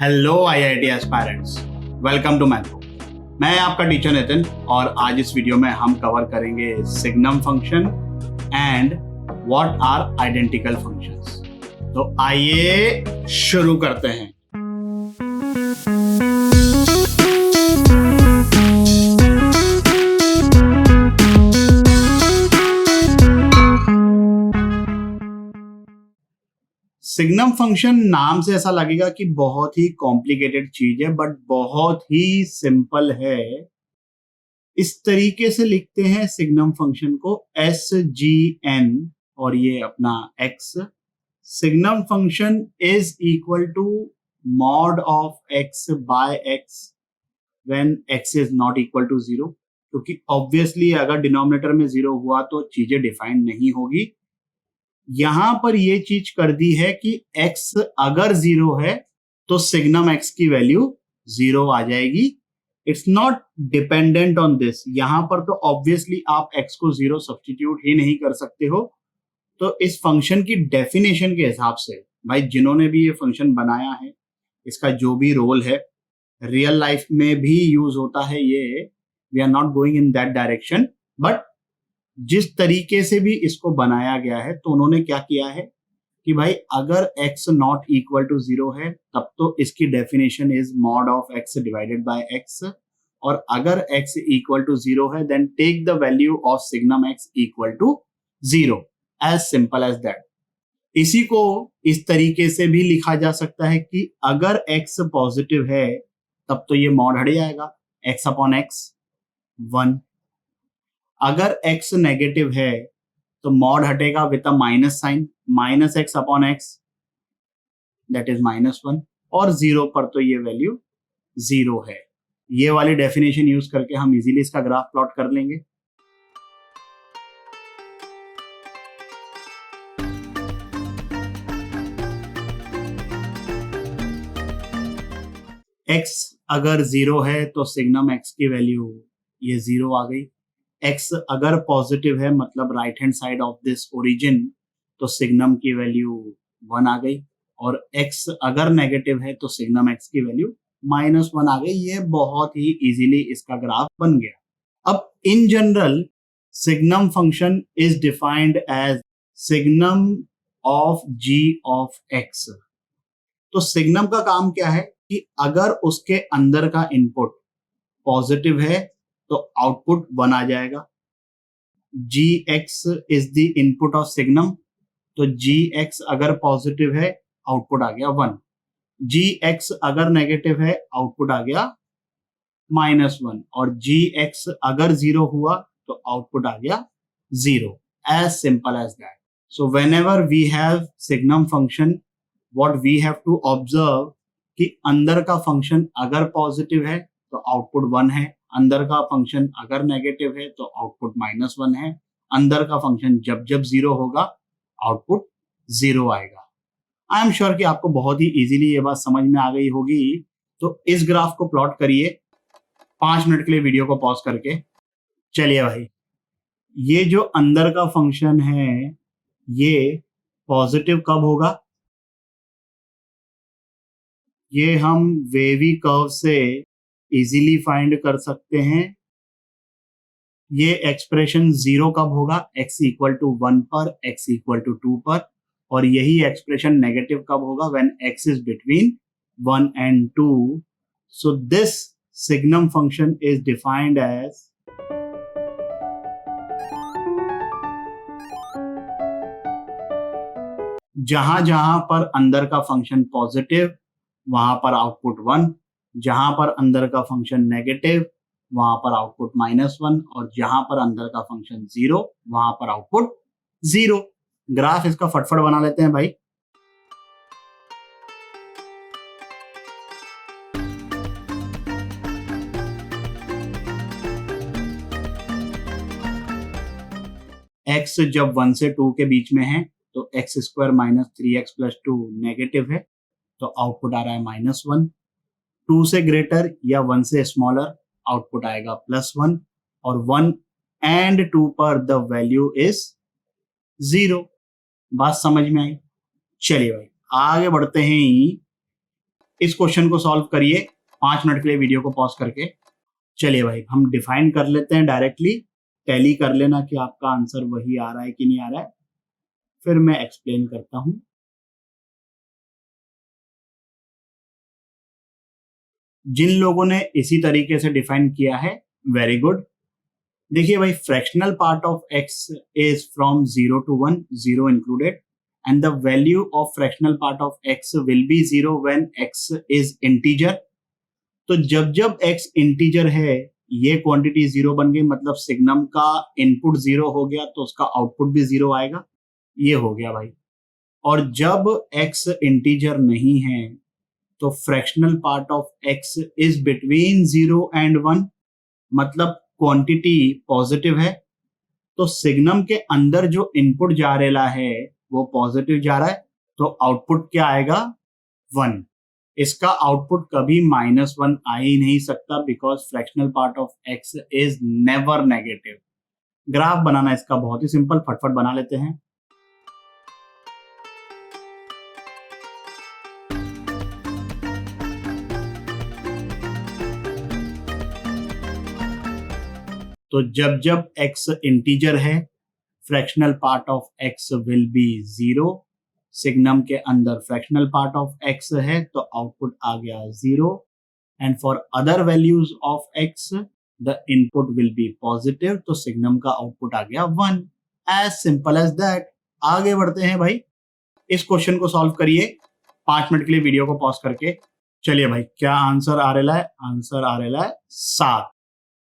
Hello IIT aspirants, welcome to मैथ्रो। मैं आपका टीचर नितिन और आज इस वीडियो में हम कवर करेंगे signum function and what are identical functions. तो आइए शुरू करते हैं। सिग्नम फंक्शन नाम से ऐसा लगेगा कि बहुत ही कॉम्प्लिकेटेड चीज है, बट बहुत ही सिंपल है। इस तरीके से लिखते हैं सिग्नम फंक्शन को, एस जी एन और ये अपना x. Signum function is equal to mod of x by x when x is not equal to zero, क्योंकि ऑब्वियसली अगर डिनोमिनेटर में जीरो हुआ तो चीजें डिफाइन नहीं होगी। यहां पर ये चीज कर दी है कि x अगर जीरो है तो सिग्नम x की वैल्यू जीरो आ जाएगी। It's not dependent on this. यहां पर तो ऑब्वियसली आप x को जीरो सब्स्टिट्यूट ही नहीं कर सकते हो। तो इस फंक्शन की डेफिनेशन के हिसाब से भाई जिन्होंने भी ये फंक्शन बनाया है, इसका जो भी रोल है रियल लाइफ में भी यूज होता है ये। We are not going in that direction, but जिस तरीके से भी इसको बनाया गया है तो उन्होंने क्या किया है कि भाई अगर x not equal to zero है तब तो इसकी definition is mod of x divided by x, और अगर x इक्वल टू जीरो है then take the value of signum x equal to zero, as simple as that. इसी को इस तरीके से भी लिखा जा सकता है कि अगर x पॉजिटिव है तब तो ये मॉड हट जाएगा, x अपॉन x 1। अगर x नेगेटिव है तो मॉड हटेगा with a minus sign, minus x upon x that is -1, और जीरो पर तो ये वैल्यू जीरो है। ये वाली डेफिनेशन यूज करके हम इजीली इसका ग्राफ प्लॉट कर लेंगे। x अगर जीरो है तो सिग्नम x की वैल्यू ये जीरो आ गई। x अगर पॉजिटिव है मतलब right hand side of this origin तो सिग्नम की वैल्यू 1 आ गई, और x अगर नेगेटिव है तो सिग्नम x की वैल्यू -1 आ गई। ये बहुत ही इजीली इसका ग्राफ बन गया। अब in general signum function is defined as signum of g of x। तो सिग्नम का काम क्या है कि अगर उसके अंदर का इनपुट पॉजिटिव है तो आउटपुट 1 आ जाएगा। gx is the input of signum, तो gx अगर पॉजिटिव है आउटपुट आ गया 1, gx अगर नेगेटिव है आउटपुट आ गया -1, और gx अगर जीरो हुआ तो आउटपुट आ गया 0, as simple as that. So whenever we have signum function what we have to observe कि अंदर का फंक्शन अगर पॉजिटिव है तो आउटपुट 1 है, अंदर का फंक्शन अगर नेगेटिव है तो आउटपुट -1 है, अंदर का फंक्शन जब जब जीरो होगा आउटपुट जीरो आएगा। आई एम श्योर कि आपको बहुत ही इजीली ये बात समझ में आ गई होगी। तो इस ग्राफ को प्लॉट करिए 5 मिनट के लिए वीडियो को पॉज करके। चलिए भाई, ये जो अंदर का फंक्शन है ये पॉजिटिव कब होगा, ये हम वेवी कर्व से इजीली फाइंड कर सकते हैं। ये एक्सप्रेशन जीरो कब होगा, x इक्वल टू 1 पर, x इक्वल टू 2 पर, और यही एक्सप्रेशन नेगेटिव कब होगा when x is between 1 and 2। So this signum function is defined as जहां जहां पर अंदर का फंक्शन पॉजिटिव वहां पर आउटपुट 1, जहां पर अंदर का फंक्शन नेगेटिव वहां पर आउटपुट -1, और जहां पर अंदर का फंक्शन जीरो वहां पर आउटपुट 0। ग्राफ इसका फटफट बना लेते हैं भाई। x जब 1 से 2 के बीच में है तो x² - 3x + 2 नेगेटिव है तो आउटपुट आ रहा है -1। 2 से ग्रेटर या 1 से स्मॉलर आउटपुट आएगा +1, और 1 and 2 पर द वैल्यू इज 0। बात समझ में आई? चलिए भाई आगे बढ़ते हैं। इस क्वेश्चन को सॉल्व करिए 5 मिनट के लिए वीडियो को पॉज करके। चलिए भाई हम डिफाइन कर लेते हैं डायरेक्टली, टैली कर लेना कि आपका आंसर वही आ रहा है कि नहीं आ रहा है, फिर मैं एक्सप्लेन करता हूं। जिन लोगों ने इसी तरीके से डिफाइन किया है, वेरी गुड। देखिए भाई, fractional part of x is from 0 to 1, 0 included, and the value of fractional part of x will be 0 when x is integer. तो जब जब एक्स इंटीजर है, ये क्वांटिटी 0 बन गई, मतलब सिग्नम का इनपुट 0 हो गया तो उसका आउटपुट भी 0 आएगा, ये हो गया भाई। और जब एक्स इंटीजर नहीं है तो fractional part of x is between 0 and 1, मतलब क्वांटिटी पॉजिटिव है, तो सिग्नम के अंदर जो इनपुट जा रहा है वो पॉजिटिव जा रहा है, तो आउटपुट क्या आएगा? 1। इसका आउटपुट कभी -1 आ ही नहीं सकता, because fractional part of x is never negative. Graph बनाना इसका बहुत ही सिंपल, फटफट बना लेते हैं। तो जब जब x इंटीजर है, fractional part of x will be 0। Signum के अंदर फ्रैक्शनल पार्ट ऑफ x है तो आउटपुट आ गया 0, and for other values of x the input will be positive, तो सिग्नम का आउटपुट आ गया 1। As simple as that. आगे बढ़ते हैं भाई, इस क्वेश्चन को सॉल्व करिए 5 मिनट के लिए वीडियो को पॉज करके। चलिए भाई, क्या आंसर आ रहा है? आंसर आ रहा है 7।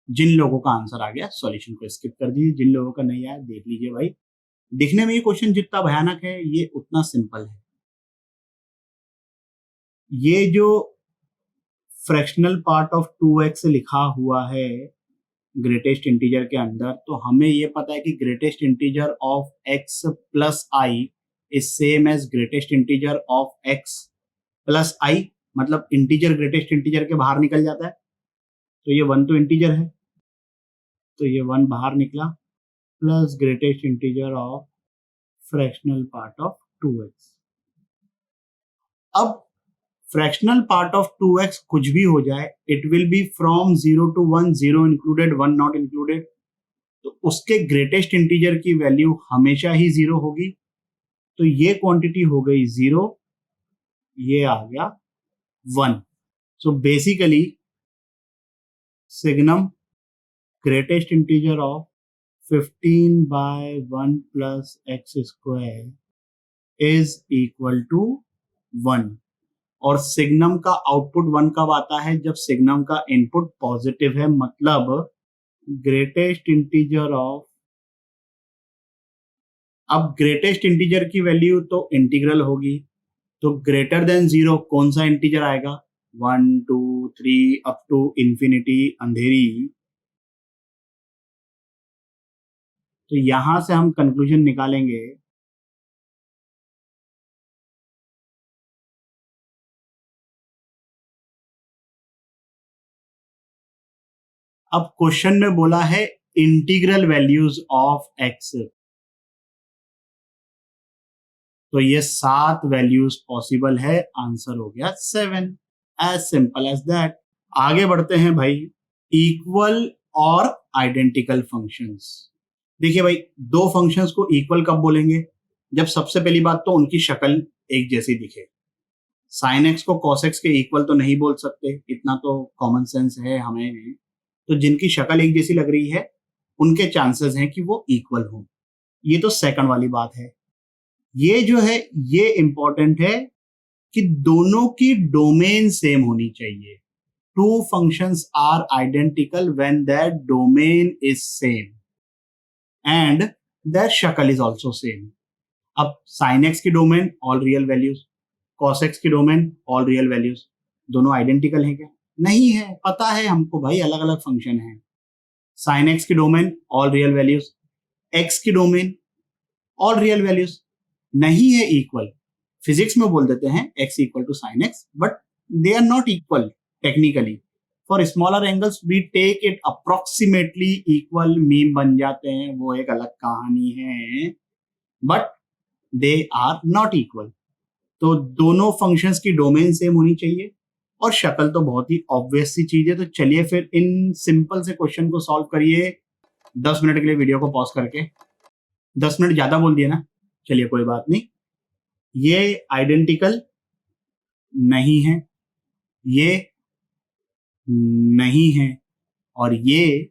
जिन लोगों का आंसर आ गया सॉल्यूशन को स्किप कर दीजिए, जिन लोगों का नहीं आया देख लीजिए भाई। दिखने में ये क्वेश्चन जितना भयानक है, ये उतना सिंपल है। ये जो फ्रैक्शनल पार्ट ऑफ 2x लिखा हुआ है ग्रेटेस्ट इंटीजर के अंदर, तो हमें ये पता है कि greatest integer of x plus I is same as greatest integer of x plus I, मतलब इंटीजर ग्रेटेस्ट इंटीजर के बाहर निकल जाता है, तो ये 1 तो इंटीजर है, तो ये 1 बाहर निकला, plus greatest integer of fractional part of 2x। अब फ्रैक्शनल पार्ट ऑफ 2x कुछ भी हो जाए, it will be from 0 to 1, 0 included, 1 not included, तो उसके ग्रेटेस्ट इंटीजर की वैल्यू हमेशा ही 0 होगी। तो ये क्वांटिटी हो गई 0, ये आ गया 1। So basically signum greatest integer of 15/1 plus x square is equal to 1। और सिग्नम का आउटपुट 1 कब आता है? जब सिग्नम का इनपुट पॉजिटिव है, मतलब ग्रेटेस्ट इंटीजर ऑफ, अब ग्रेटेस्ट इंटीजर की वैल्यू तो इंटीग्रल होगी, तो ग्रेटर देन 0 कौन सा इंटीजर आएगा? 1 2 3 अप टू इंफिनिटी अंधेरी। तो यहां से हम कंक्लूजन निकालेंगे, अब क्वेश्चन में बोला है इंटीग्रल वैल्यूज ऑफ एक्स, तो ये 7 वैल्यूज पॉसिबल है, आंसर हो गया 7। As simple as that. आगे बढ़ते हैं भाई, इक्वल और आइडेंटिकल फंक्शंस। देखिए भाई, दो फंक्शंस को इक्वल कब बोलेंगे? जब सबसे पहली बात तो उनकी शक्ल एक जैसी दिखे। साइन एक्स को कॉस एक्स के इक्वल तो नहीं बोल सकते, इतना तो कॉमन सेंस है हमें। तो जिनकी शक्ल एक जैसी लग रही है उनके चांसेस हैं कि वो इक्वल हो। ये तो सेकंड वाली बात है। ये जो है ये इंपॉर्टेंट है कि दोनों की डोमेन सेम होनी चाहिए। Two functions are identical when their domain is same and their शक्ल इज आल्सो सेम। अब साइन एक्स की domain all real values, cos x की डोमेन ऑल रियल वैल्यूज, दोनों आइडेंटिकल है क्या? नहीं है, पता है हमको भाई, अलग अलग फंक्शन है। साइन एक्स की domain all real values, x की डोमेन ऑल रियल वैल्यूज, नहीं है इक्वल। फिजिक्स में बोल देते हैं x equal to sine x, but they are not equal technically. For smaller angles we take it approximately equal, meme बन जाते हैं, वो एक अलग कहानी है, but they are not equal. तो दोनों फंक्शंस की डोमेन सेम होनी चाहिए, और शक्ल तो बहुत ही ऑब्वियस सी चीज है। तो चलिए फिर इन सिंपल से क्वेश्चन को सॉल्व करिए 10 मिनट के लिए वीडियो को पॉज करके। 10 मिनट ज्यादा बोल दिया ना, चलिए कोई बात नहीं। ये आइडेंटिकल नहीं है, ये नहीं है, और ये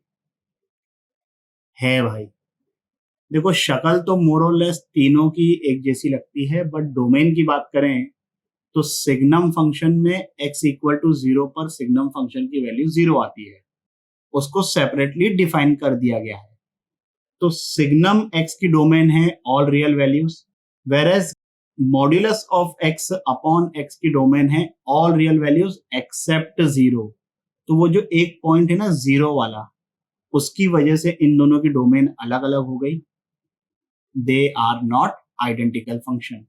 है भाई। देखो शक्ल तो मोर और लेस तीनों की एक जैसी लगती है, बट डोमेन की बात करें तो सिग्नम फंक्शन में x इक्वल टू 0 पर सिग्नम फंक्शन की वैल्यू 0 आती है, उसको सेपरेटली डिफाइन कर दिया गया है। तो सिग्नम x की डोमेन है all real values, वेरेज modulus of x upon x की डोमेन है ऑल रियल वैल्यूज एक्सेप्ट 0। तो वो जो एक पॉइंट है ना 0 वाला, उसकी वजह से इन दोनों की डोमेन अलग अलग हो गई। They are not identical function.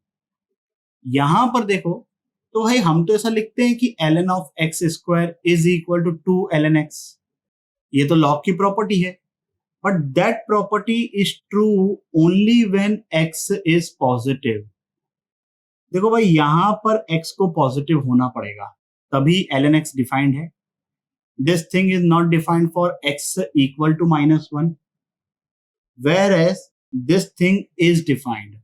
यहां पर देखो तो भाई हम तो ऐसा लिखते हैं कि ln of x square is equal to 2 ln x। ये तो लॉग की प्रॉपर्टी है, but that property is true only when x is positive. देखो भाई यहां पर x को पॉजिटिव होना पड़ेगा तभी ln x डिफाइंड है। This thing is not defined for x equal to -1, whereas this thing is defined।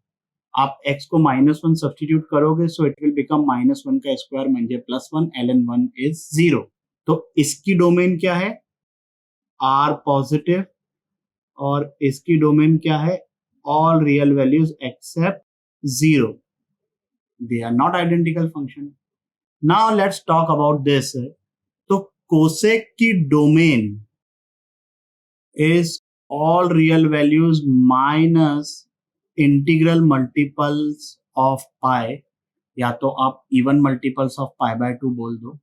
आप x को -1 सब्स्टिट्यूट करोगे सो इट विल बिकम -1 का स्क्वायर म्हणजे +1 ln 1 इज 0। तो इसकी डोमेन क्या है r पॉजिटिव, और इसकी डोमेन क्या है all real values except 0। They are not identical function. Now let's talk about this. तो कोसेक की domain is all real values minus integral multiples of pi, या तो आप even multiples of pi by 2 बोल दो।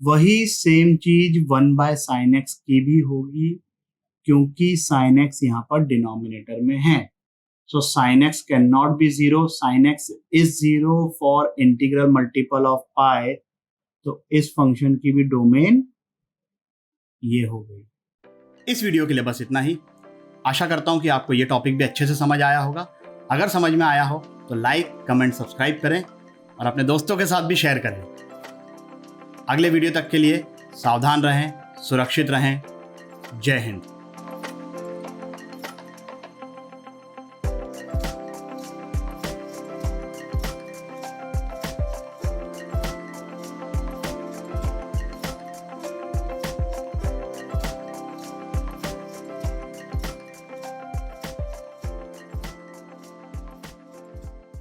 वही सेम चीज 1 by sine x की भी होगी, क्योंकि साइन एक्स यहाँ पर डिनोमिनेटर में है। So sine x can not be 0, sine x is 0 for integral multiple of pi. तो इस फंक्शन की भी डोमेन ये हो गई। इस वीडियो के लिए बस इतना ही। आशा करता हूं कि आपको ये टॉपिक भी अच्छे से समझ आया होगा। अगर समझ में आया हो तो लाइक, कमेंट, सब्सक्राइब करें और अपने दोस्तों के साथ भी शेयर करें। अगले वीडियो तक के लिए सावधान रहें, सुरक्षित रहें। जय हिंद।